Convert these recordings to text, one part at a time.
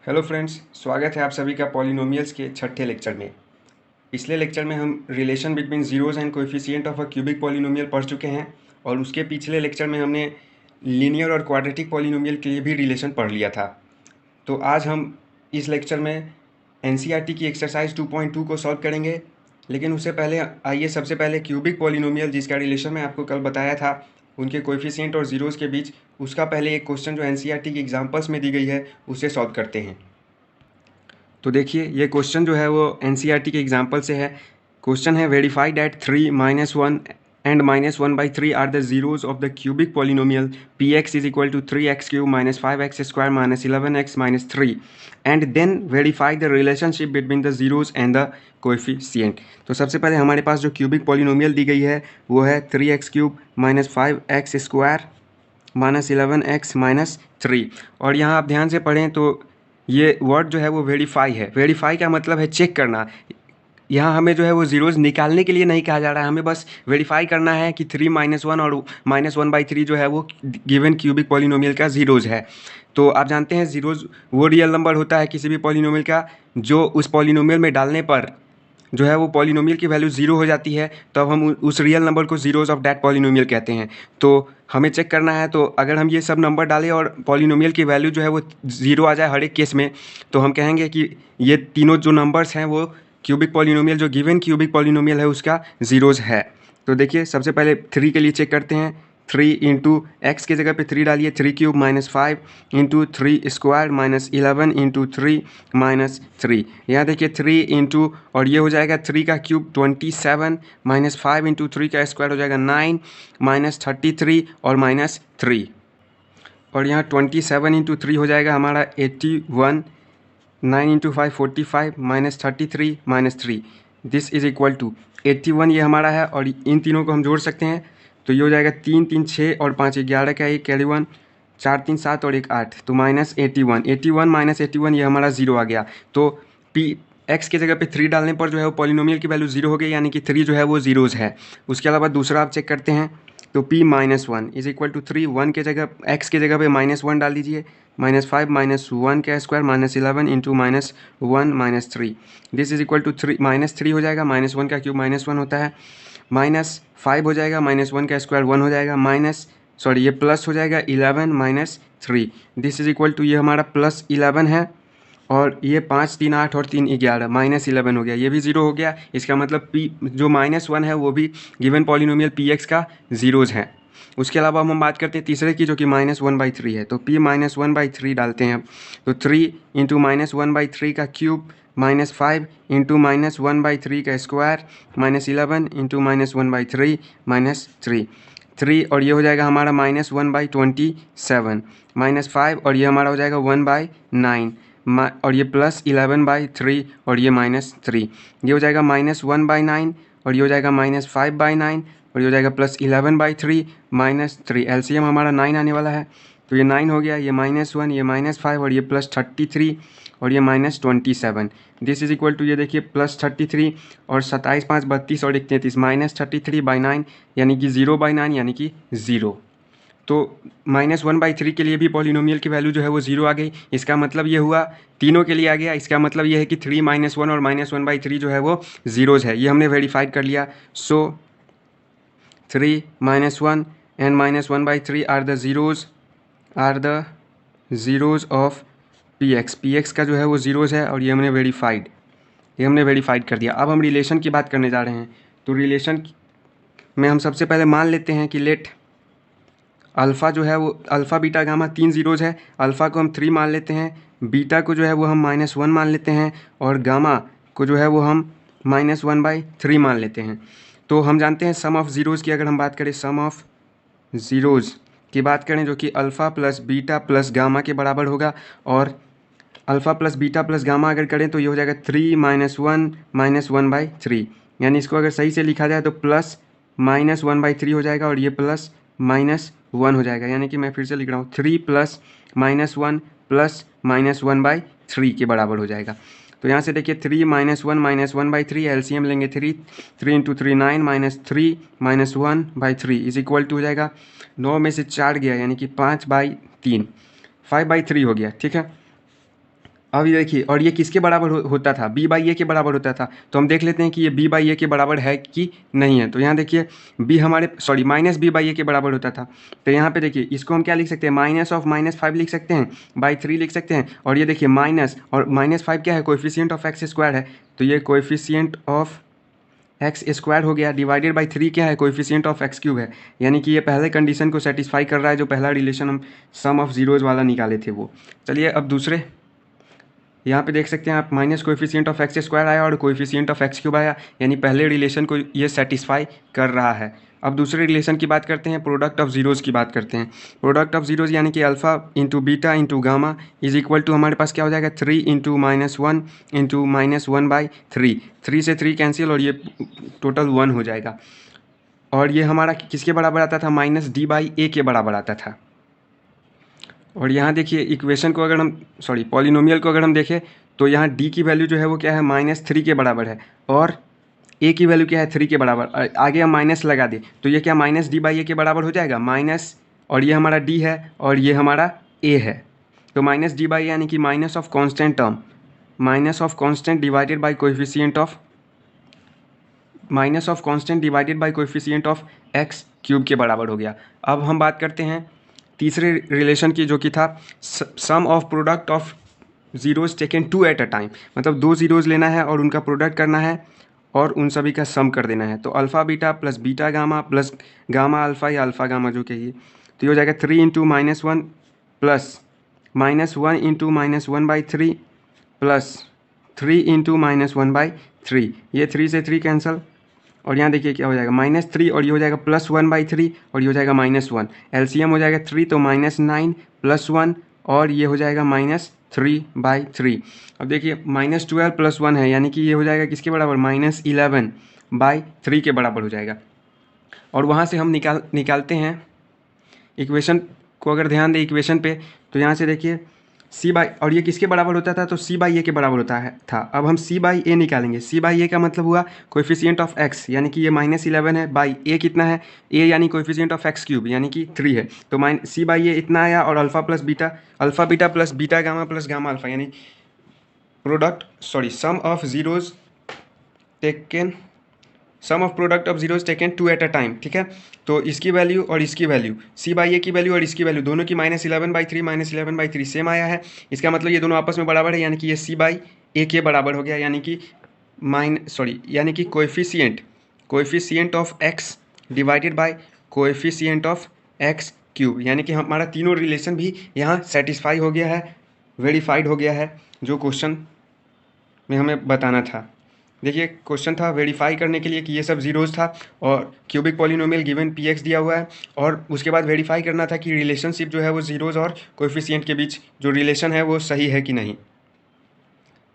Hello friends, स्वागत है आप सभी का पॉलिनोमियल्स के छठे लेक्चर में। पिछले लेक्चर में हम relation between zeros and coefficient of a cubic polynomial पढ़ चुके हैं और उसके पिछले लेक्चर में हमने लीनियर और क्वाड्रेटिक पॉलिनोमियल के लिए भी रिलेशन पढ़ लिया था। तो आज हम इस लेक्चर में एनसीईआरटी की एक्सरसाइज 2.2 को सॉल्व करेंगे, लेकिन उससे पहले आइए सबसे पहले क्यूबिक पॉलिनोमियल जिसका रिलेशन मैं आपको कल बताया था उनके कोएफिशिएंट और ज़ीरोज़ के बीच, उसका पहले एक क्वेश्चन जो एनसीईआरटी की एग्जांपल्स में दी गई है उसे सॉल्व करते हैं। तो देखिए ये क्वेश्चन जो है वो एनसीईआरटी के एग्जांपल से है। क्वेश्चन है verify that 3 - 1 and -1/3 are the zeros of the cubic polynomial P x is equal to 3x³ - 5x² - 11x - 3 and then verify the relationship between the zeros and the coefficient. तो सबसे पहले हमारे पास जो cubic polynomial दी गई है वो है 3x³ - 5x² - 11x - 3। और यहाँ आप ध्यान से पढ़ें तो ये वर्ड जो है वो वेरीफाई है। वेरीफाई का मतलब है चेक करना। यहाँ हमें जो है वो ज़ीरोज़ निकालने के लिए नहीं कहा जा रहा है, हमें बस वेरीफाई करना है कि 3 - 1 और -1/3 जो है वो गिवन क्यूबिक पॉलिनोमियल का ज़ीरोज़ है। तो आप जानते हैं ज़ीरोज़ वो रियल नंबर होता है किसी भी पॉलिनोमियल का जो उस पॉलिनोमियल में डालने पर जो है वो पॉलिनोमियल की वैल्यू ज़ीरो हो जाती है, तब हम उस रियल नंबर को ज़ीरोज़ ऑफ दैट पॉलिनोमियल कहते हैं। तो हमें चेक करना है, तो अगर हम ये सब नंबर डालें और पॉलिनोमियल की वैल्यू जो है वो ज़ीरो आ जाए हर एक केस में, तो हम कहेंगे कि ये तीनों जो नंबर्स हैं वो क्यूबिक पॉलिनोमियल जो गिवन क्यूबिक पॉलिनोमियल है उसका ज़ीरोज़ है। तो देखिए सबसे पहले 3 के लिए चेक करते हैं। 3 इंटू एक्स की जगह पे 3 डालिए, 3³ - 5 इंटू 3² - 11 इंटू 3 - 3। यहाँ देखिए 3 इंटू और ये हो जाएगा 3 का क्यूब 27 -5 इंटू 3 का स्क्वायर हो जाएगा 9 -33 और -3। और यहाँ 27 इंटू 3 हो जाएगा हमारा 81, 9 into 5 45 -33 -3। This is equal to 81 ये हमारा है और इन तीनों को हम जोड़ सकते हैं। तो ये हो जाएगा 3 3 6 और 5 11 का एक कैरी 1, 4 3 7 और एक 8, तो -81 -81 ये हमारा ज़ीरो आ गया। तो पी एक्स की जगह पे 3 डालने पर जो है वो पॉलिनोमियल की वैल्यू ज़ीरो हो गई, यानी कि 3 जो है वो ज़ीरोज़ है। उसके अलावा दूसरा आप चेक करते हैं तो p - 1 इज इक्वल टू 3, 1 के जगह x के जगह पे -1 डाल दीजिए, -5 -1 का square -11 into -1 -3। This is equal to 3 -3 हो जाएगा, -1 का क्यूब -1 होता है, -5 हो जाएगा, -1 का स्क्वायर 1 हो जाएगा, ये प्लस हो जाएगा 11 -3। दिस इज इक्वल टू ये हमारा +11 है और ये 5 3 8 और 3 11 -11 हो गया, ये भी ज़ीरो हो गया। इसका मतलब p जो -1 है वो भी गिवन पॉलिनोमियल पी एक्स का ज़ीरोज़ है। उसके अलावा हम बात करते हैं तीसरे की जो कि -1/3 है। तो p -1/3 डालते हैं, तो 3 इंटू -1/3 का क्यूब -5 इंटू -1/3 का स्क्वायर -11 इंटू -1/3 -3, 3 और ये हो जाएगा हमारा -1/27 -5 और ये हमारा हो जाएगा 1/9 और ये +11/3 और ये -3, ये हो जाएगा -1/9 और ये हो जाएगा -5/9 और ये हो जाएगा +11/3 -3। एलसीएम हमारा 9 आने वाला है, तो ये 9 हो गया, ये -1 ये -5 और ये +33 और ये -27। दिस इज इक्वल टू ये देखिए +33 और 27 5 32 और 1 33 -33/9 यानी कि 0/9 यानी कि 0। तो -1/3 के लिए भी पॉलिनोमियल की वैल्यू जो है वो 0 आ गई। इसका मतलब ये हुआ तीनों के लिए आ गया। इसका मतलब ये है कि 3 - 1 और -1/3 जो है वो ज़ीरोज़ है। ये हमने वेरीफाइड कर लिया। So 3 - 1 and -1/3 are the zeros of P x का जो है वो ज़ीरोज़ है और ये हमने वेरीफाइड कर दिया। अब हम रिलेशन की बात करने जा रहे हैं। तो रिलेशन में हम सबसे पहले मान लेते हैं कि लेट अल्फ़ा जो है वो अल्फ़ा बीटा गामा 3 ज़ीरोज़ है। अल्फ़ा को हम 3 मान लेते हैं, बीटा को जो है वो हम -1 मान लेते हैं और गामा को जो है वो हम -1/3 मान लेते हैं। तो हम जानते हैं सम ऑफ़ ज़ीरोज़ की अगर हम बात करें, सम ऑफ़ ज़ीरोज़ की बात करें जो कि alpha plus beta plus gamma के बराबर होगा। और alpha plus beta plus gamma अगर करें तो ये हो जाएगा 3 - 1/3, यानी इसको अगर सही से लिखा जाए तो +-1/3 हो जाएगा और ये +-1 हो जाएगा। यानी कि मैं फिर से लिख रहा हूँ 3 + -1 + -1/3 के बराबर हो जाएगा। तो यहाँ से देखिए 3 - 1 - 1/3 एलसीएम लेंगे 3 इंटू 3 9 -3 -1/3 इज इक्वल टू हो जाएगा 9 में से 4 गया यानी कि 5/3 5/3 हो गया। ठीक है, अब ये देखिए, और ये किसके बराबर होता था, b बाई ए के बराबर होता था। तो हम देख लेते हैं कि ये b बाई ए के बराबर है कि नहीं है। तो यहाँ देखिए b हमारे माइनस b बाई ए के बराबर होता था। तो यहाँ पे देखिए इसको हम क्या लिख सकते हैं, -(-5) लिख सकते हैं, बाई 3 लिख सकते हैं। और ये देखिए माइनस और -5 क्या है, कोएफिशिएंट ऑफ एक्स स्क्वायर है। तो ये कोएफिशिएंट ऑफ एक्स स्क्वायर हो गया, डिवाइडेड बाई 3 क्या है, कोएफिशिएंट ऑफ एक्स क्यूब है। यानी कि ये पहले कंडीशन को सेटिस्फाई कर रहा है, जो पहला रिलेशन हम सम ऑफ जीरोज वाला निकाले थे वो। चलिए अब दूसरे, यहाँ पे देख सकते हैं आप, minus coefficient of x square आया और कोएफिशिएंट ऑफ एक्स क्यूब आया, यानी पहले रिलेशन को ये सेटिस्फाई कर रहा है। अब दूसरे रिलेशन की बात करते हैं, प्रोडक्ट ऑफ जीरोज़ की बात करते हैं। प्रोडक्ट ऑफ जीरोज़ यानी कि alpha into beta into gamma is equal to हमारे पास क्या हो जाएगा, 3 इंटू -1 इंटू -1/3। 3 से 3 कैंसिल और ये टोटल 1 हो जाएगा। और ये हमारा किसके बराबर आता था, -d/a के बराबर आता था। और यहाँ देखिए इक्वेशन को अगर हम पॉलिनोमियल को अगर हम देखें तो यहाँ d की वैल्यू जो है वो क्या है, -3 के बराबर है, और a की वैल्यू क्या है, 3 के बराबर। आगे हम माइनस लगा दें तो ये क्या -d/a के बराबर हो जाएगा, माइनस, और ये हमारा d है और ये हमारा a है। तो -d/a यानी कि minus of constant term, minus of constant divided by coefficient of x cube के बराबर हो गया। अब हम बात करते हैं तीसरे रिलेशन की, जो कि था sum of product of zeros taken 2 at a time. मतलब 2 जीरोज़ लेना है और उनका प्रोडक्ट करना है और उन सभी का सम कर देना है। तो alpha beta plus beta gamma plus gamma alpha या अल्फ़ा गामा जो कहिए, तो ये हो जाएगा 3 into -1 plus -1 into -1/3 plus 3 into -1/3। ये 3 से 3 कैंसल, और यहाँ देखिए क्या हो जाएगा, -3 और ये हो जाएगा +1/3 और ये हो जाएगा -1। एलसीएम हो जाएगा 3 तो -9 + 1 और ये हो जाएगा -3/3। अब देखिए -12 + 1 है, यानी कि ये हो जाएगा किसके बराबर, -11/3 के बराबर हो जाएगा। और वहाँ से हम निकालते हैं इक्वेशन को, अगर ध्यान दें इक्वेशन पे, तो यहाँ से देखिए और ये किसके बराबर होता था, तो c/a के बराबर था। अब हम c/a निकालेंगे। c/a का मतलब हुआ कोएफिशिएंट ऑफ x, यानी कि ये -11 है, बाई a कितना है, a यानी कोएफिशिएंट ऑफ x क्यूब यानी कि 3 है। तो c/a इतना आया, और alpha beta plus beta gamma plus gamma alpha, यानी sum of product of zeros taken 2 at a time. ठीक है, तो इसकी वैल्यू और इसकी वैल्यू, c/a की वैल्यू और इसकी वैल्यू दोनों की -11/3 सेम आया है। इसका मतलब ये दोनों आपस में बराबर है, यानी कि ये c/a के बराबर हो गया, यानी कि coefficient of x divided by coefficient of x cube, यानी कि हमारा तीनों रिलेशन भी यहाँ सेटिस्फाई हो गया है, वेरीफाइड हो गया है, जो क्वेश्चन में हमें बताना था। देखिए क्वेश्चन था वेरीफाई करने के लिए कि ये सब जीरोज़ था और क्यूबिक पॉलिनोमियल गिवन px दिया हुआ है, और उसके बाद वेरीफाई करना था कि रिलेशनशिप जो है वो जीरोज़ और कोएफिशिएंट के बीच जो रिलेशन है वो सही है कि नहीं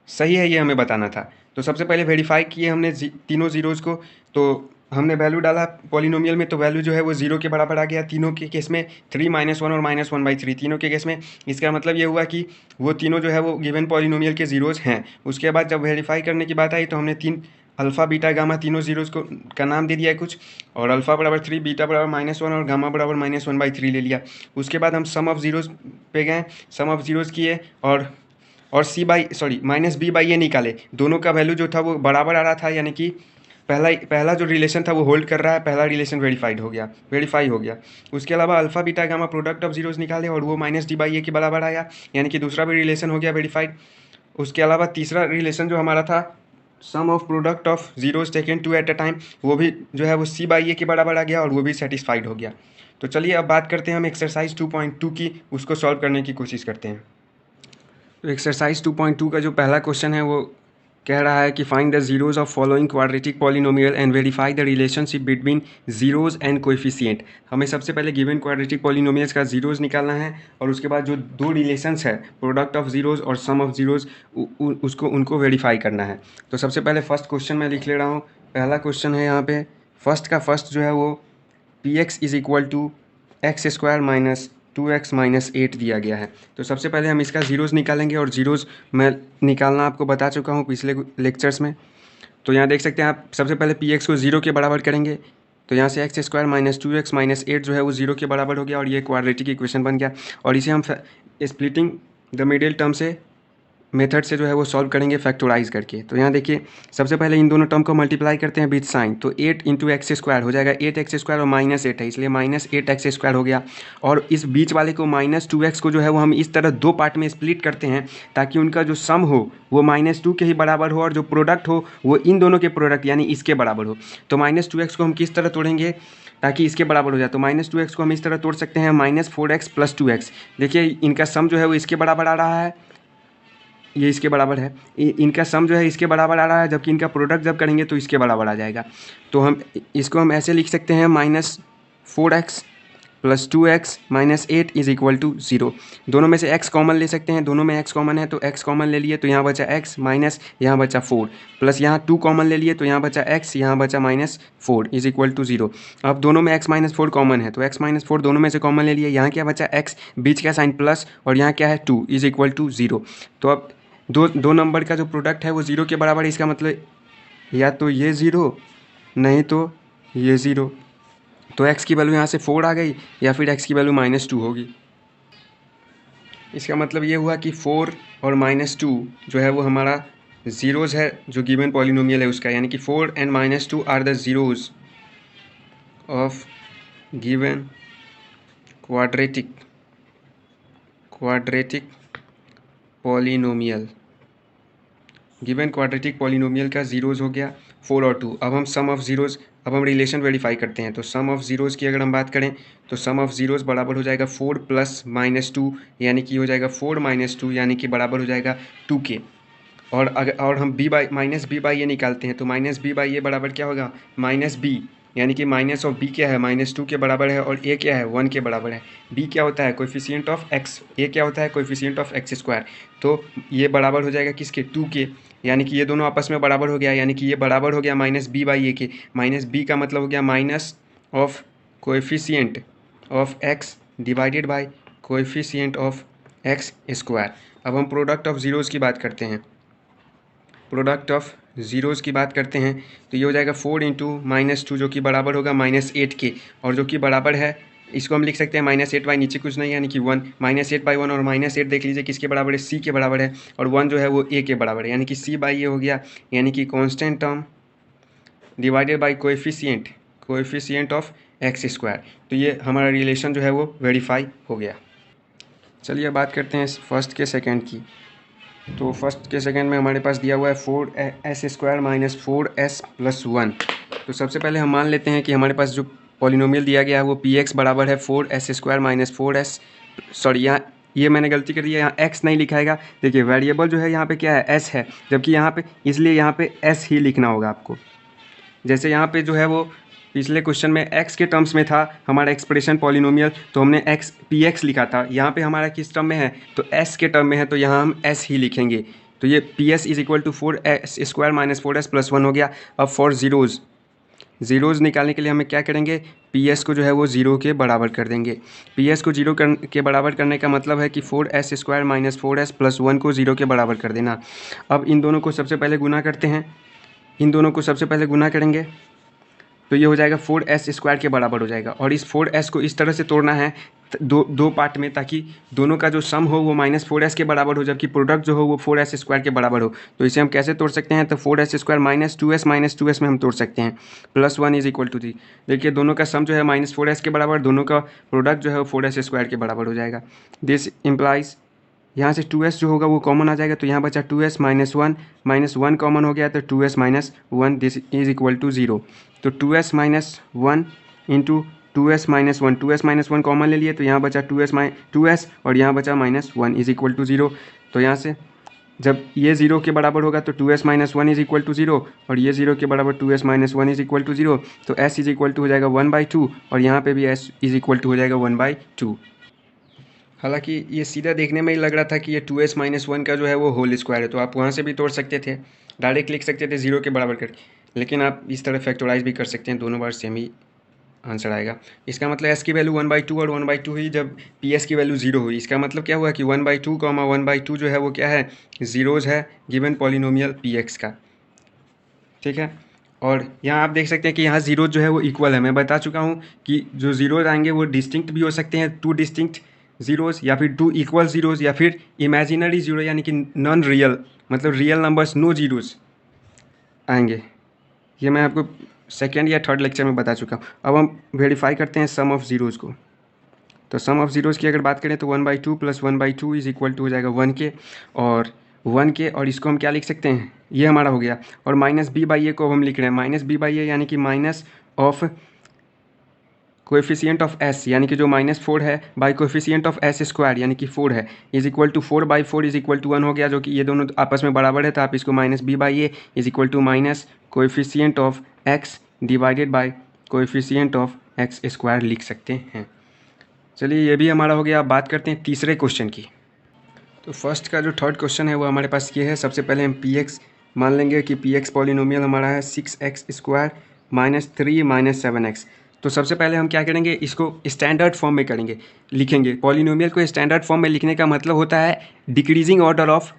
सही है, ये हमें बताना था। तो सबसे पहले वेरीफाई किए हमने तीनों जीरोज़ को, तो हमने वैल्यू डाला पॉलिनोमियल में, तो वैल्यू जो है वो 0 के बराबर आ गया तीनों के केस में, 3 -1 और -1/3 तीनों के केस में। इसका मतलब ये हुआ कि वो तीनों जो है वो गिवन पॉलिनोमियल के जीरोज़ हैं। उसके बाद जब वेरीफाई करने की बात आई तो हमने 3 अल्फ़ा बीटा गामा तीनों जीरोज़ का नाम दे दिया है कुछ, और अल्फ़ा बराबर 3, बीटा बराबर -1 और गामा बराबर -1/3 ले लिया। उसके बाद हम सम ऑफ जीरोज़ पे गए, सम ऑफ जीरोज़ किए और -b/a निकाले। दोनों का वैल्यू जो था वो बराबर आ रहा था, यानी कि पहला जो रिलेशन था वो होल्ड कर रहा है, पहला रिलेशन वेरीफाई हो गया। उसके अलावा alpha beta gamma product of zeros निकाले और वो -d/a के बराबर आया, यानी कि दूसरा भी रिलेशन हो गया वेरीफाइड। उसके अलावा तीसरा रिलेशन जो हमारा था sum of product of zeros taken 2 at a time, वो भी जो है वो c/a के बराबर आ गया और वो भी सेटिस्फाइड हो गया। तो चलिए अब बात करते हैं हम एक्सरसाइज 2.2 की, उसको सॉल्व करने की कोशिश करते हैं। तो एक्सरसाइज 2.2 का जो पहला क्वेश्चन है वो कह रहा है कि find the zeros of following quadratic polynomial and verify the relationship between zeros and coefficient. हमें सबसे पहले गिवन क्वाड्रेटिक पॉलिनोमियल्स का जीरोज निकालना है, और उसके बाद जो दो रिलेशंस है प्रोडक्ट ऑफ जीरोज और सम ऑफ जीरोज उनको वेरीफाई करना है। तो सबसे पहले फर्स्ट क्वेश्चन मैं लिख ले रहा हूँ। पहला क्वेश्चन है यहाँ पे फर्स्ट जो है वो px is equal to x² - 2x - 8 दिया गया है। तो सबसे पहले हम इसका जीरोज़ निकालेंगे, और जीरोज़ मैं निकालना आपको बता चुका हूँ पिछले लेक्चर्स में। तो यहाँ देख सकते हैं आप, सबसे पहले px को 0 के बराबर करेंगे, तो यहाँ से x² - 2x - 8 जो है वो 0 के बराबर हो गया, और ये क्वाड्रेटिक इक्वेशन बन गया। और इसे हम स्प्लिटिंग द मिडिल टर्म से मेथड से जो है वो सॉल्व करेंगे फैक्टराइज करके। तो यहाँ देखिए सबसे पहले इन दोनों टर्म को मल्टीप्लाई करते हैं विथ साइन, तो 8 इंटू एक्स स्क्वायर हो जाएगा 8x² और -8 है इसलिए -8x² हो गया। और इस बीच वाले को -2x को जो है वो हम इस तरह दो पार्ट में स्प्लिट करते हैं ताकि उनका जो सम हो वो -2 के ही बराबर हो और जो प्रोडक्ट हो वो इन दोनों के प्रोडक्ट यानी इसके बराबर हो। तो -2x को हम किस तरह तोड़ेंगे ताकि इसके बराबर हो जाए, तो -2x को हम इस तरह तोड़ सकते हैं -4x + 2x। देखिए इनका सम जो है वो इसके बराबर आ रहा है, ये इसके बराबर है, इनका सम जो है इसके बराबर आ रहा है, जबकि इनका प्रोडक्ट जब करेंगे तो इसके बराबर आ जाएगा। तो हम इसको हम ऐसे लिख सकते हैं -4x + 2x - 8 = 0। दोनों में से x कॉमन ले सकते हैं, दोनों में x कॉमन है तो x कॉमन ले लिए तो यहाँ बचा x माइनस यहाँ बचा 4 प्लस यहाँ 2 कॉमन ले लिए तो यहाँ बचा x यहाँ बचा -4 = 0। अब दोनों में x - 4 कॉमन है तो x - 4 दोनों में से कॉमन ले लिए, यहाँ क्या बचा x, बीच का साइन प्लस और यहाँ क्या है 2 = 0। तो अब दो नंबर का जो प्रोडक्ट है वो 0 के बराबर है, इसका मतलब या तो ये 0 नहीं तो ये 0। तो x की वैल्यू यहाँ से 4 आ गई या फिर x की वैल्यू -2 होगी। इसका मतलब ये हुआ कि 4 और -2 जो है वो हमारा ज़ीरोज़ है जो गिवन पॉलिनोमियल है उसका, यानी कि 4 and -2 are the zeros of given quadratic polynomial. Given quadratic polynomial का ज़ीरोज़ हो गया 4 और 2। अब हम सम ऑफ ज़ीरोज़, अब हम रिलेशन वेरीफाई करते हैं। तो सम ऑफ ज़ीरोज़ की अगर हम बात करें तो सम ऑफ ज़ीरोज़ बराबर हो जाएगा 4 + -2 यानी कि हो जाएगा 4 - 2 यानी कि बराबर हो जाएगा 2 के। और हम -b/a निकालते हैं तो -b/a बराबर क्या होगा -b, यानी कि माइनस ऑफ b क्या है -2 के बराबर है और a क्या है 1 के बराबर है। b क्या होता है कोएफिशिएंट ऑफ x, a क्या होता है कोएफिशिएंट ऑफ x²। तो ये बराबर हो जाएगा किसके 2 के, यानी कि ये दोनों आपस में बराबर हो गया, यानी कि ये बराबर हो गया -b/a के। -b का मतलब हो गया minus of coefficient of x divided by coefficient of x²। अब हम प्रोडक्ट ऑफ ज़ीरोज़ की बात करते हैं। प्रोडक्ट ऑफ ज़ीरोज़ की बात करते हैं तो ये हो जाएगा 4 × -2 जो कि बराबर होगा -8 के, और जो कि बराबर है इसको हम लिख सकते हैं -8/, नीचे कुछ नहीं यानी कि 1, -8/1 और -8 देख लीजिए किसके बराबर है, c के बराबर है, और 1 जो है वो a के बराबर है, यानी कि c/a हो गया, यानी कि constant term divided by coefficient of x²। तो ये हमारा रिलेशन जो है वो वेरीफाई हो गया। चलिए बात करते हैं फर्स्ट के सेकेंड की। तो फर्स्ट के सेकेंड में हमारे पास दिया हुआ है 4s² - 4s + 1। तो सबसे पहले हम मान लेते हैं कि हमारे पास जो पॉलिनोमियल दिया गया है वो px बराबर है 4s² - 4s, सॉरी यहाँ ये मैंने गलती कर दिया, यहाँ x नहीं लिखाएगा। देखिए वेरिएबल जो है यहाँ पे क्या है s है, जबकि यहाँ पे इसलिए यहाँ पे s ही लिखना होगा आपको। जैसे यहाँ पे जो है वो पिछले क्वेश्चन में x के टर्म्स में था हमारा एक्सप्रेशन पॉलिनोमियल, तो हमने px लिखा था। यहाँ पे हमारा किस टर्म में है तो s के टर्म में है, तो यहाँ हम s ही लिखेंगे। तो ये ps = 4s² - 4s + 1 हो गया। अब फॉर ज़ीरोज़ निकालने के लिए हमें क्या करेंगे, ps को जो है वो 0 के बराबर कर देंगे। ps को 0 के बराबर करने का मतलब है कि 4s² - 4s + 1 को 0 के बराबर कर देना। अब इन दोनों को सबसे पहले गुना करते हैं, इन दोनों को सबसे पहले गुना करेंगे तो ये हो जाएगा 4s² के बराबर हो जाएगा। और इस 4s को इस तरह से तोड़ना है दो पार्ट में, ताकि दोनों का जो सम हो वो -4s के बराबर हो, जबकि प्रोडक्ट जो हो वो 4s² के बराबर हो। तो इसे हम कैसे तोड़ सकते हैं, तो 4s² - 2s में हम तोड़ सकते हैं, +1 = 3। देखिए दोनों का सम जो है -4s के बराबर, दोनों का प्रोडक्ट जो है वो 4s² के बराबर हो जाएगा। दिस इम्प्लाइज यहाँ से 2s जो होगा वो कॉमन आ जाएगा, तो यहाँ बचा 2s - 1 -1 कॉमन हो गया तो 2s - 1 दिस = 0। तो 2s - 1 × 2s - 1, 2s - 1 कॉमन ले लिए तो यहाँ बचा 2s और यहाँ बचा -1 = 0। तो यहाँ से जब ये 0 के बराबर होगा तो 2s - 1 = 0 और ये 0 के बराबर 2s - 1 = 0, तो s हो जाएगा 1/2 और यहाँ पे भी s हो जाएगा 1/2। हालांकि ये सीधा देखने में ही लग रहा था कि ये 2s - 1 का जो है वो होल स्क्वायर है, तो आप वहाँ से भी तोड़ सकते थे, डायरेक्ट लिख सकते थे 0 के बराबर करके, लेकिन आप इस तरह फैक्टराइज भी कर सकते हैं, दोनों बार सेम ही आंसर आएगा। इसका मतलब s की वैल्यू 1/2 और 1/2 हुई जब ps की वैल्यू 0 हुई। इसका मतलब क्या हुआ कि 1/2, 1/2 जो है वो क्या है, ज़ीरोज़ है गिवन पॉलिनोमियल px का, ठीक है। और यहाँ आप देख सकते हैं कि यहाँ ज़ीरोज़ जो है वो इक्वल है। मैं बता चुका हूँ कि जो ज़ीरोज़ आएंगे वो डिस्टिंक्ट भी हो सकते हैं, 2 डिस्टिंक्ट ज़ीरोज़ या फिर 2 इक्वल ज़ीरोज़ या फिर इमेजिनरी ज़ीरो यानी कि नॉन रियल, मतलब रियल नंबर्स नो ज़ीरोज़ आएंगे। ये मैं आपको सेकेंड या थर्ड लेक्चर में बता चुका हूँ। अब हम वेरीफाई करते हैं सम ऑफ ज़ीरोज़ को। तो सम ऑफ ज़ीरोज़ की अगर बात करें तो 1/2 + 1/2 इज इक्वल टू हो जाएगा 1k, और 1k, और इसको हम क्या लिख सकते हैं, ये हमारा हो गया। और माइनस b/a को हम लिख रहे हैं, माइनस b/a यानी कि minus of coefficient of s यानी कि जो -4 है by coefficient of s square यानी कि 4 है, is equal to 4/4 is equal to 1 हो गया, जो कि ये दोनों आपस में बराबर है। तो आप इसको minus b/a is equal to minus coefficient of x divided by coefficient of x square लिख सकते हैं। चलिए ये भी हमारा हो गया। अब बात करते हैं तीसरे क्वेश्चन की। तो फर्स्ट का जो थर्ड क्वेश्चन है वो हमारे पास ये है। सबसे पहले हम px मान लेंगे कि px पॉलिनोमियल हमारा है 6x स्क्वायर -3 -7x। तो सबसे पहले हम क्या करेंगे, इसको स्टैंडर्ड फॉर्म में करेंगे, लिखेंगे। पॉलिनोमियल को स्टैंडर्ड फॉर्म में लिखने का मतलब होता है decreasing order of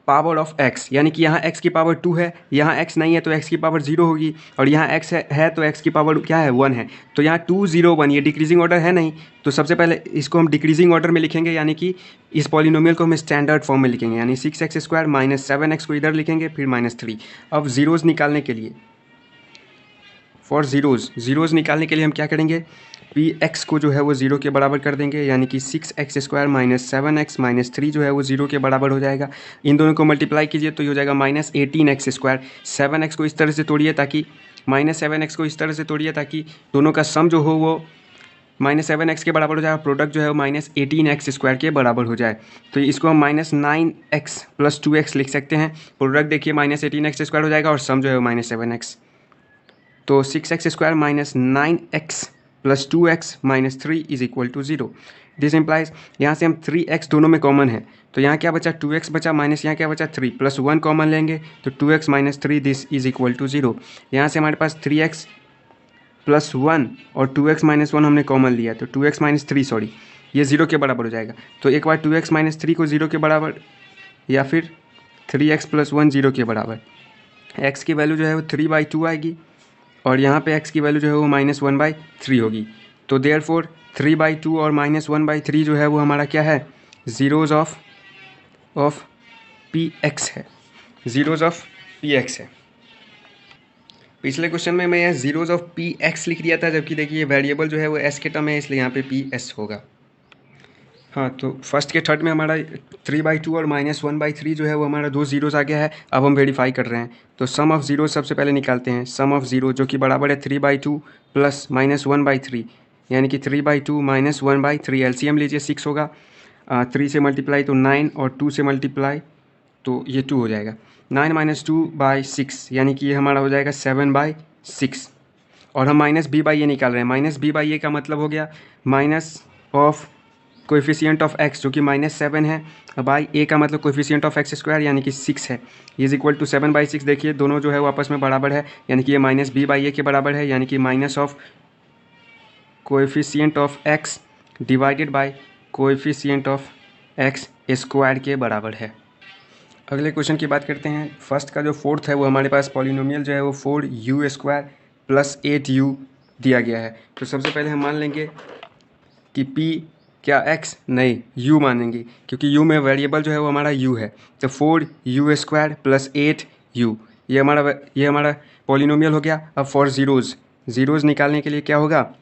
power of x, यानी कि यहाँ x की पावर 2 है, यहाँ x नहीं है तो x की पावर 0 होगी, और यहाँ x है तो x की पावर क्या है, 1 है। तो यहाँ 2 0 1, ये डिक्रीजिंग ऑर्डर है नहीं, तो सबसे पहले इसको हम डिक्रीजिंग ऑर्डर में लिखेंगे, यानी कि इस पॉलिनोमियल को हम स्टैंडर्ड फॉर्म में लिखेंगे, यानी 6x स्क्वायर -7x को इधर लिखेंगे, फिर -3। अब ज़ीरोज़ निकालने के लिए, फॉर ज़ीरोज़ निकालने के लिए हम क्या करेंगे, px को जो है वो 0 के बराबर कर देंगे, यानी कि 6x स्क्वायर -7x -3 जो है वो 0 के बराबर हो जाएगा। इन दोनों को मल्टीप्लाई कीजिए तो ये हो जाएगा -18x स्क्वायर। 7x को इस तरह से तोड़िए ताकि -7x को इस तरह से तोड़िए ताकि दोनों का सम जो हो वो -7x के बराबर हो जाएगा, प्रोडक्ट जो है वो -18x स्क्वायर के बराबर हो जाए। तो इसको हम -9x + 2x लिख सकते हैं। प्रोडक्ट देखिए -18x स्क्वायर हो जाएगा और सम जो है वो -7x। तो 6x square -9x + 2x -3 is equal to 0। This implies, यहाँ से हम 3x दोनों में कॉमन है, तो यहाँ क्या बचा, 2x बचा, माइनस यहाँ क्या बचा 3, + 1 कॉमन लेंगे तो 2x - 3 this is equal to 0। यहाँ से हमारे पास 3x + 1 और 2x - 1 हमने कॉमन लिया, तो 2x - 3 सॉरी, ये 0 के बराबर हो जाएगा। तो एक बार 2x - 3 को 0 के बराबर, या फिर 3x + 1 0 के बराबर, x की वैल्यू जो है वो 3/2 आएगी, और यहाँ पे x की वैल्यू जो है वो -1/3 होगी। तो देयरफॉर 3/2 और -1/3 जो है वो हमारा क्या है, ज़ीरोज़ ऑफ px है, ज़ीरोज़ ऑफ px है। पिछले क्वेश्चन में मैं यहाँ ज़ीरोज़ ऑफ px लिख दिया था, जबकि देखिए वेरिएबल जो है वो s के टर्म है, इसलिए यहाँ पे ps होगा। हाँ, तो फर्स्ट के थर्ड में हमारा 3/2 और -1/3 जो है वो हमारा 2 ज़ीरोज़ आ गया है। अब हम वेरीफाई कर रहे हैं, तो सम ऑफ ज़ीरो सबसे पहले निकालते हैं। सम ऑफ ज़ीरो जो कि बराबर है 3/2 + -1/3, यानी कि 3/2 - 1/3। एलसीएम लीजिए 6 होगा, 3 से मल्टीप्लाई तो 9 और 2 से मल्टीप्लाई तो ये 2 हो जाएगा। 9 - 2/6 यानी कि ये हमारा हो जाएगा 7/6। और हम -b/a निकाल रहे हैं। -b/a का मतलब हो गया minus of coefficient of x जो कि -7 है, बाई a का मतलब कोएफिशिएंट ऑफ x स्क्वायर यानी कि 6 है, इज इक्वल टू 7/6। देखिए दोनों जो है वो आपस में बराबर है, यानी कि ये -b/a के बराबर है, यानी कि minus of coefficient of x divided by coefficient of x square के बराबर है। अगले क्वेश्चन की बात करते हैं। फर्स्ट का जो फोर्थ है वो हमारे पास पॉलिनोमियल जो है वो 4u² + 8u दिया गया है। तो सबसे पहले हम मान लेंगे कि p क्या x, नहीं u मानेंगे, क्योंकि u में वेरिएबल जो है वो हमारा u है। तो 4u² + 8u ये हमारा पॉलिनोमियल हो गया। अब फॉर ज़ीरोज़ निकालने के लिए क्या होगा,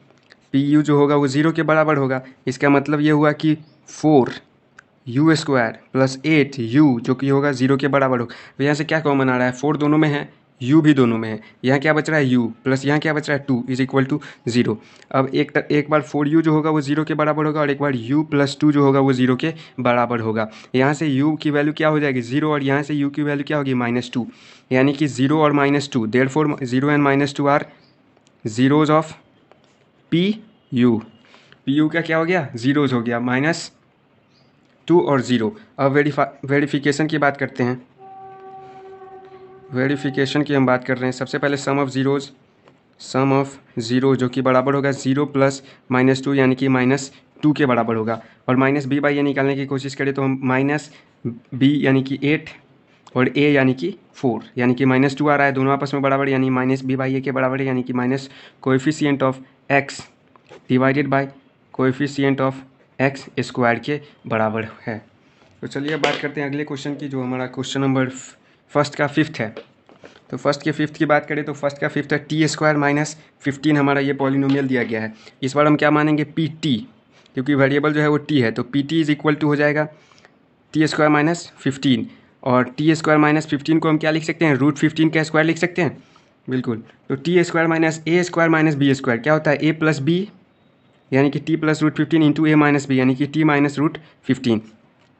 pu जो होगा वो 0 के बराबर होगा। इसका मतलब ये हुआ कि 4u² + 8u जो कि होगा 0 के बराबर होगा। तो यहाँ से क्या कॉमन आ रहा है, 4 दोनों में है, u भी दोनों में है, यहाँ क्या बच रहा है u, प्लस यहाँ क्या बच रहा है 2 इज इक्वल टू 0। अब एक बार 4u जो होगा वो 0 के बराबर होगा, और एक बार u + 2 जो होगा वो 0 के बराबर होगा। यहाँ से u की वैल्यू क्या हो जाएगी 0, और यहाँ से u की वैल्यू क्या होगी -2, यानी कि 0 और -2, therefore 0 and -2 are zeros of pu का क्या हो गया, ज़ीरोज़ हो गया, -2 और 0। अब वेरिफिकेशन की बात करते हैं। वेरिफिकेशन की हम बात कर रहे हैं। सबसे पहले सम ऑफ ज़ीरो जो कि बराबर होगा 0 + -2 यानी कि -2 के बराबर होगा। और -b/a निकालने की कोशिश करें तो हम -b यानी कि 8 और a यानी कि 4, यानी कि -2 आ रहा है, दोनों आपस में बराबर, यानी -b/a के बराबर है, यानी कि minus coefficient of x divided by coefficient of x square के बराबर है। तो चलिए अब बात करते हैं अगले क्वेश्चन की, जो हमारा क्वेश्चन नंबर फर्स्ट का फिफ्थ है। तो फर्स्ट के फिफ्थ की बात करें तो फर्स्ट का फिफ्थ है टी स्क्वायर माइनस 15 हमारा ये पॉलिनोमियल दिया गया है। इस बार हम क्या मानेंगे, पी टी, क्योंकि वेरिएबल जो है वो टी है, तो P T is equal to हो जाएगा टी स्क्वायर माइनस 15। और टी स्क्वायर माइनस 15 को हम क्या लिख सकते हैं, रूट 15 का स्क्वायर लिख सकते हैं, बिल्कुल। तो टी स्क्वायर माइनस ए स्क्वायर माइनस बी स्क्वायर क्या होता है, ए प्लस बी यानी कि टी प्लस रूट 15 इंटू ए माइनस बी यानी कि टी माइनस रूट 15।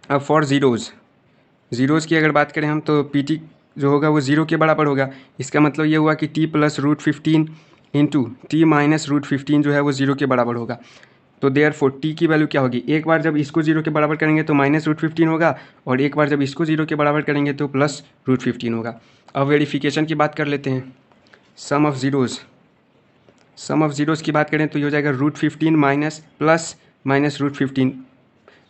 अब फॉर ज़ीरोज़ की अगर बात करें हम, तो पी टी जो होगा वो ज़ीरो के बराबर होगा। इसका मतलब ये हुआ कि T plus root 15 into T minus root 15 जो है वो ज़ीरो के बराबर होगा। तो देयरफॉर टी की वैल्यू क्या होगी, एक बार जब इसको जीरो के बराबर करेंगे तो माइनस रूट 15 होगा, और एक बार जब इसको जीरो के बराबर करेंगे तो प्लस रूट 15 होगा। अब वेरिफिकेशन की बात कर लेते हैं। सम ऑफ ज़ीरोज़ की बात करें तो ये हो जाएगा root 15 minus plus minus root 15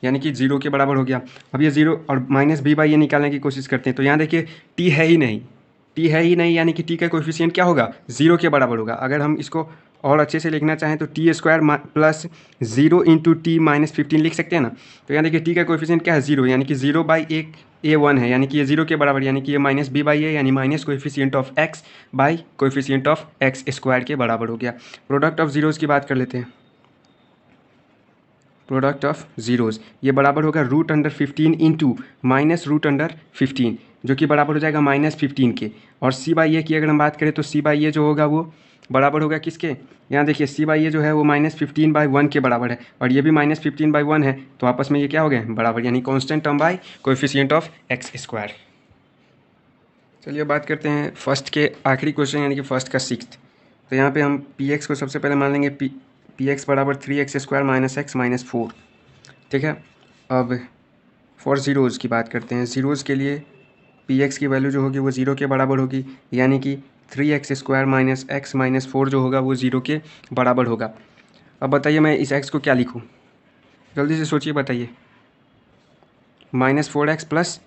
यानी कि जीरो के बराबर हो गया। अब ये जीरो और माइनस बी बाई ये निकालने की कोशिश करते हैं, तो यहाँ देखिए टी है ही नहीं, यानी कि टी का कोएफिशिएंट क्या होगा, जीरो के बराबर होगा। अगर हम इसको और अच्छे से लिखना चाहें तो T square plus zero into T minus 15 लिख सकते हैं ना। तो यहाँ देखिए टी का कोएफिशिएंट क्या है, जीरो, यानी कि जीरो बाई एक ए वन है, यानी कि ये जीरो के बराबर, यानी कि ये माइनस बी बाई ए यानी minus coefficient of x by coefficient of x square के बराबर हो गया। प्रोडक्ट ऑफ जीरोज़ की बात कर लेते हैं। प्रोडक्ट ऑफ ज़ीरोज़ ये बराबर होगा root under 15 into minus root under 15, जो कि बराबर हो जाएगा माइनस 15 के। और सी बाई ए की अगर हम बात करें तो सी बाई ए जो होगा वो बराबर होगा किसके, यहाँ देखिए सी बाई ए जो है वो माइनस 15 बाई 1 के बराबर है, और ये भी माइनस 15 बाई 1 है, तो आपस में ये क्या हो गए बराबर, यानी constant term by coefficient of x square. चलिए बात करते हैं फर्स्ट के आखिरी क्वेश्चन यानी कि फर्स्ट का सिक्स्थ। तो यहाँ पे हम पी एक्स को सबसे पहले मान लेंगे पी एक्स बराबर 3x square minus x minus 4, ठीक है। अब फॉर ज़ीरोज़ की बात करते हैं। ज़ीरोज़ के लिए पी एक्स की वैल्यू जो होगी वो ज़ीरो के बराबर होगी, यानी कि 3x square minus x minus 4 जो होगा वो ज़ीरो के बराबर होगा। अब बताइए मैं इस x को क्या लिखूँ, जल्दी से सोचिए बताइए। -4x plus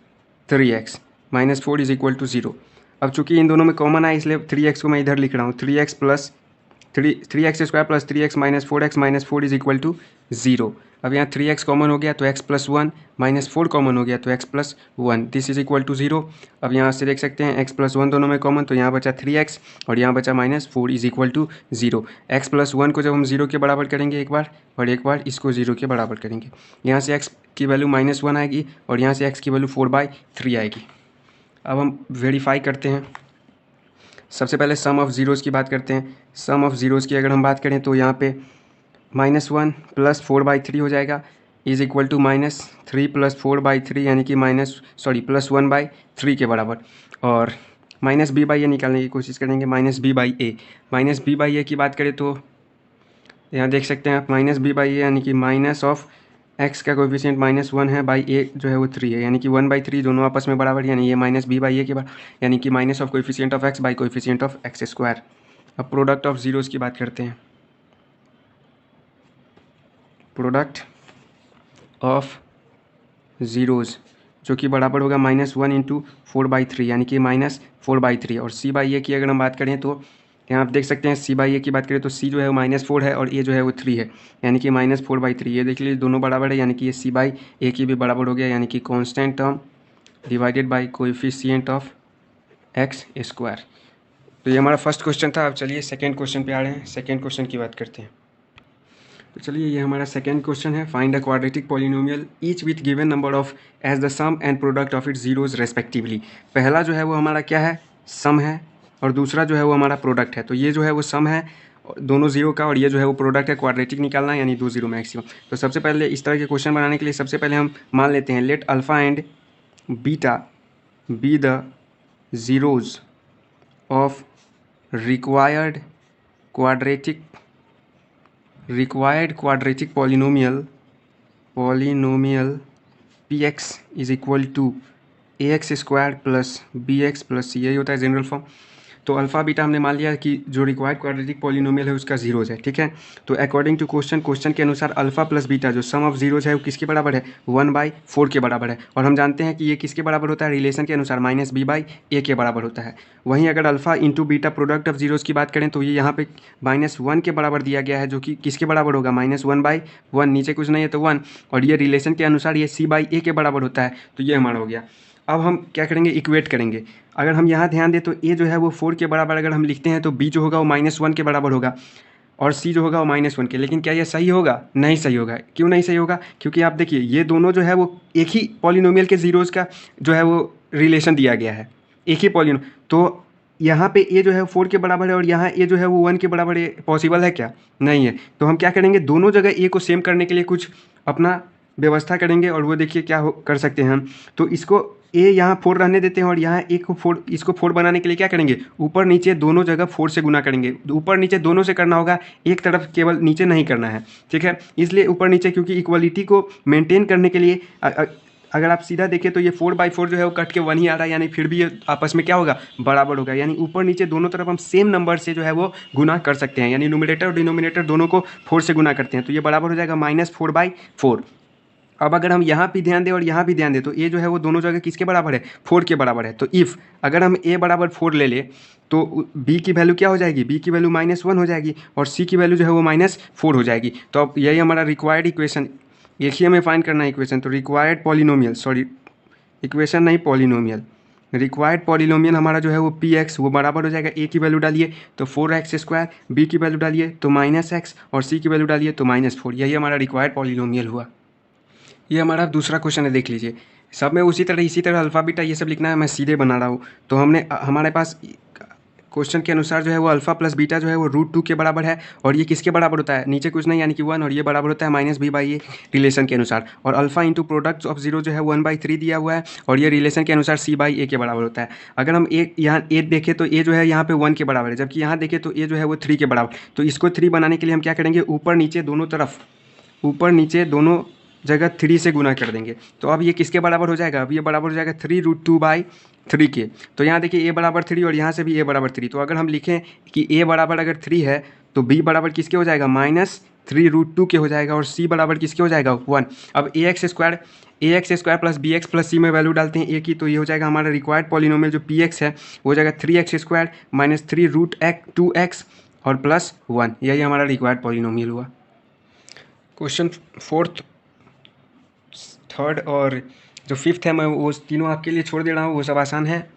3x minus 4 is equal to 0। अब चूंकि इन दोनों में कॉमन है इसलिए 3x को मैं इधर लिख रहा हूँ, 3x plus 3x square plus 3x minus 4x minus 4 is equal to 0। अब यहाँ 3x कॉमन हो गया तो x प्लस 1 माइनस 4 कॉमन हो गया तो x plus 1, this is equal to 0। अब यहाँ से देख सकते हैं x प्लस 1 दोनों में कॉमन, तो यहाँ बचा 3x और यहाँ बचा minus 4 is equal to 0। x plus 1 को जब हम 0 के बराबर करेंगे एक बार, और एक बार इसको 0 के बराबर करेंगे, यहाँ से x की वैल्यू -1 आएगी और यहाँ से x की वैल्यू 4/3 आएगी। अब हम वेरीफाई करते हैं। सबसे पहले सम ऑफ ज़ीरोज़ की बात करते हैं। सम ऑफ ज़ीरोज़ की अगर हम बात करें तो यहाँ पे -1 प्लस 4/3 हो जाएगा इज इक्वल टू -3 प्लस 4/3 यानी कि प्लस 1/3 के बराबर। और माइनस बी बाई ए निकालने की कोशिश करेंगे, माइनस बी बाई ए की बात करें तो यहाँ देख सकते हैं आप माइनस बी बाई ए यानी कि माइनस ऑफ एक्स का कोएफिशिएंट -1 है बाई ए जो है वो 3 है, यानी कि 1/3 दोनों आपस में बराबर, यानी ये माइनस बी बाई ए के बराबर, यानी कि minus of coefficient of x by coefficient of x square. अब प्रोडक्ट ऑफ ज़ीरोज़ की बात करते हैं। प्रोडक्ट ऑफ ज़ीरोज़ जो कि बराबर होगा -1 इंटू 4/3 यानी कि -4/3। और सी बाई ए की अगर हम बात करें तो यहाँ आप देख सकते हैं सी बाई ए की बात करें तो सी जो है वो -4 है और ए जो है वो 3 है, यानी कि -4/3। ये देख लीजिए दोनों बराबर है, यानी कि ये सी बाई ए की भी बराबर हो गया, यानी कि constant term divided by coefficient of x square. तो ये हमारा फर्स्ट क्वेश्चन था। अब चलिए सेकेंड क्वेश्चन पे आ रहे हैं। सेकेंड क्वेश्चन की बात करते हैं। तो चलिए ये हमारा सेकेंड क्वेश्चन है, find a quadratic polynomial each with given number of as the sum and product of its zeros respectively. पहला जो है वो हमारा क्या है, सम है, और दूसरा जो है वो हमारा प्रोडक्ट है। तो ये जो है वो सम है दोनों जीरो का, और ये जो है वो प्रोडक्ट है, क्वाड्रेटिक निकालना है यानी 2 जीरो मैक्सिमम। तो सबसे पहले इस तरह के क्वेश्चन बनाने के लिए सबसे पहले हम मान लेते हैं let alpha and beta be the zeros of required quadratic polynomial px is equal to ax square plus bx plus c, यही होता है जनरल फॉर्म। तो अल्फ़ा बीटा हमने मान लिया कि जो रिक्वायर्ड क्वाड्रेटिक पॉलिनोमियल है उसका जीरोज़ है, ठीक है। तो अकॉर्डिंग टू क्वेश्चन के अनुसार अल्फ़ा प्लस बीटा जो सम ऑफ जीरोज़ है वो किसके बराबर है, 1/4 के बराबर है। और हम जानते हैं कि ये किसके बराबर होता है, रिलेशन के अनुसार -b/a के बराबर होता है। वहीं अगर alpha into beta product of zeros की बात करें तो ये यहाँ पे -1 के बराबर दिया गया है, जो कि किसके बराबर होगा, -1/1, नीचे कुछ नहीं है तो 1, और ये रिलेशन के अनुसार ये c/a के बराबर होता है। तो ये हमारा हो गया। अब हम क्या करेंगे, इक्वेट करेंगे। अगर हम यहाँ ध्यान दें तो a जो है वो 4 के बराबर अगर हम लिखते हैं तो b जो होगा वो -1 के बराबर होगा और c जो होगा वो -1 के। लेकिन क्या ये सही होगा, नहीं सही होगा। क्यों नहीं सही होगा, क्योंकि आप देखिए ये दोनों जो है वो एक ही पॉलिनोमियल के जीरोज़ का जो है वो रिलेशन दिया गया है, एक ही पॉलिनो। तो यहाँ पे a जो है 4 के बराबर है और यहाँ a जो है वो 1 के बराबर है, पॉसिबल है क्या, नहीं है। तो हम क्या करेंगे, दोनों जगह a को सेम करने के लिए कुछ अपना व्यवस्था करेंगे और वो देखिए क्या कर सकते हैं हम। तो इसको a यहाँ 4 रहने देते हैं और यहाँ a को 4, इसको 4 बनाने के लिए क्या करेंगे, ऊपर नीचे दोनों जगह 4 से गुना करेंगे। ऊपर नीचे दोनों से करना होगा, एक तरफ केवल नीचे नहीं करना है, ठीक है। इसलिए ऊपर नीचे, क्योंकि इक्वलिटी को मेंटेन करने के लिए अगर आप सीधा देखें तो ये 4/4 जो है वो कट के 1 ही आ रहा है, यानी फिर भी ये आपस में क्या होगा, बराबर होगा। यानी ऊपर नीचे दोनों तरफ हम सेम नंबर से जो है वो गुना कर सकते हैं, यानी न्यूमरेटर और डिनोमिनेटर दोनों को 4 से गुना करते हैं। तो ये बराबर हो जाएगा -4/4। अब अगर हम यहाँ भी ध्यान दें और यहाँ भी ध्यान दें तो a जो है वो दोनों जगह किसके बराबर है, 4 के बराबर है। तो इफ़ अगर हम a बराबर 4 ले लें तो b की वैल्यू क्या हो जाएगी, b की वैल्यू -1 हो जाएगी और c की वैल्यू जो है वो -4 हो जाएगी। तो अब यही हमारा रिक्वायर्ड इक्वेशन, एक ही हमें फाइंड करना है इक्वेशन। तो रिक्वायर्ड पॉलिनोमियल, सॉरी इक्वेशन नहीं पॉलिनोमियल, रिक्वायर्ड पॉलिनोमियल हमारा जो है वो px वो बराबर हो जाएगा, a की वैल्यू डालिए तो 4x², b की वैल्यू डालिए तो -x और c की वैल्यू डालिए तो -4। यही हमारा रिक्वायर्ड पॉलिनोमियल हुआ। ये हमारा दूसरा क्वेश्चन है, देख लीजिए। सब में इसी तरह अल्फ़ा बीटा ये सब लिखना है, मैं सीधे बना रहा हूँ। तो हमने हमारे पास क्वेश्चन के अनुसार जो है वो अल्फ़ा प्लस बीटा जो है वो √2 के बराबर है और ये किसके बराबर होता है, नीचे कुछ नहीं यानी कि 1, और ये बराबर होता है -b/a रिलेशन के अनुसार। और alpha into product of zero जो है 1/3 दिया हुआ है और ये रिलेशन के अनुसार c/a के बराबर होता है। अगर हम यहाँ a देखें तो a जो है यहाँ पे 1 के बराबर है, जबकि यहाँ देखें तो a जो है वो 3 के बराबर। तो इसको 3 बनाने के लिए हम क्या करेंगे, ऊपर नीचे दोनों जगह 3 से गुना कर देंगे। तो अब ये किसके बराबर हो जाएगा, अब ये बराबर हो जाएगा 3√2/3 के। तो यहाँ देखिए a बराबर 3 और यहाँ से भी a बराबर 3। तो अगर हम लिखें कि a बराबर अगर 3 है तो b बराबर किसके हो जाएगा, -3√2 के हो जाएगा और c बराबर किसके हो जाएगा, 1। अब ax² plus bx plus c में वैल्यू डालते हैं a की, तो ये हो जाएगा हमारा रिक्वायर्ड पॉलिनोमियल जो px है वो हो जाएगा 3x² - 3√2x और प्लस 1। यही हमारा रिक्वायर्ड पॉलिनोमियल हुआ। क्वेश्चन 4th, 3rd और जो 5th है मैं वो तीनों आपके लिए छोड़ दे रहा हूँ, वो सब आसान है,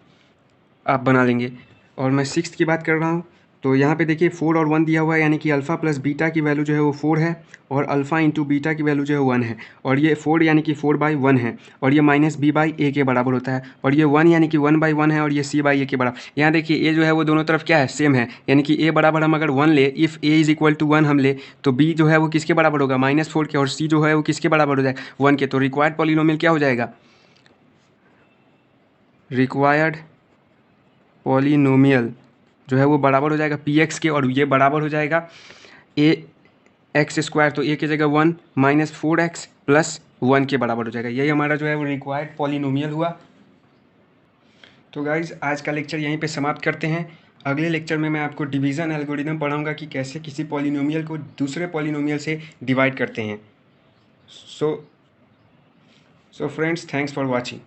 आप बना लेंगे। और मैं 6th की बात कर रहा हूँ। तो यहाँ पे देखिए 4 और 1 दिया हुआ है, यानी कि अल्फ़ा प्लस बीटा की वैल्यू जो है वो 4 है और अल्फ़ा इंटू बीटा की वैल्यू जो है 1 है और ये 4 यानी कि 4/1 है और ये -b/a के बराबर होता है और ये 1 यानी कि 1/1 है और ये c/a के बराबर। यहाँ देखिए a जो है वो दोनों तरफ क्या है, सेम है, यानी कि a बराबर हम अगर 1 ले, इफ़ a = 1 हम ले तो b जो है वो किसके बराबर होगा, -4 के, और c जो है वो किसके बराबर हो जाएगा, 1 के। तो रिक्वायर्ड पॉलिनोमियल क्या हो जाएगा, रिक्वायर्ड पॉलिनोमियल जो है वो बराबर हो जाएगा px के और ये बराबर हो जाएगा ax², तो a की जगह 1 -4x प्लस 1 के बराबर हो जाएगा। यही हमारा जो है वो रिक्वायर्ड पॉलिनोमियल हुआ। तो गाइज़ आज का लेक्चर यहीं पे समाप्त करते हैं। अगले लेक्चर में मैं आपको डिवीज़न एल्गोरिदम पढ़ाऊँगा कि कैसे किसी पॉलिनोमियल को दूसरे पॉलिनोमियल से डिवाइड करते हैं। So friends, thanks for watching.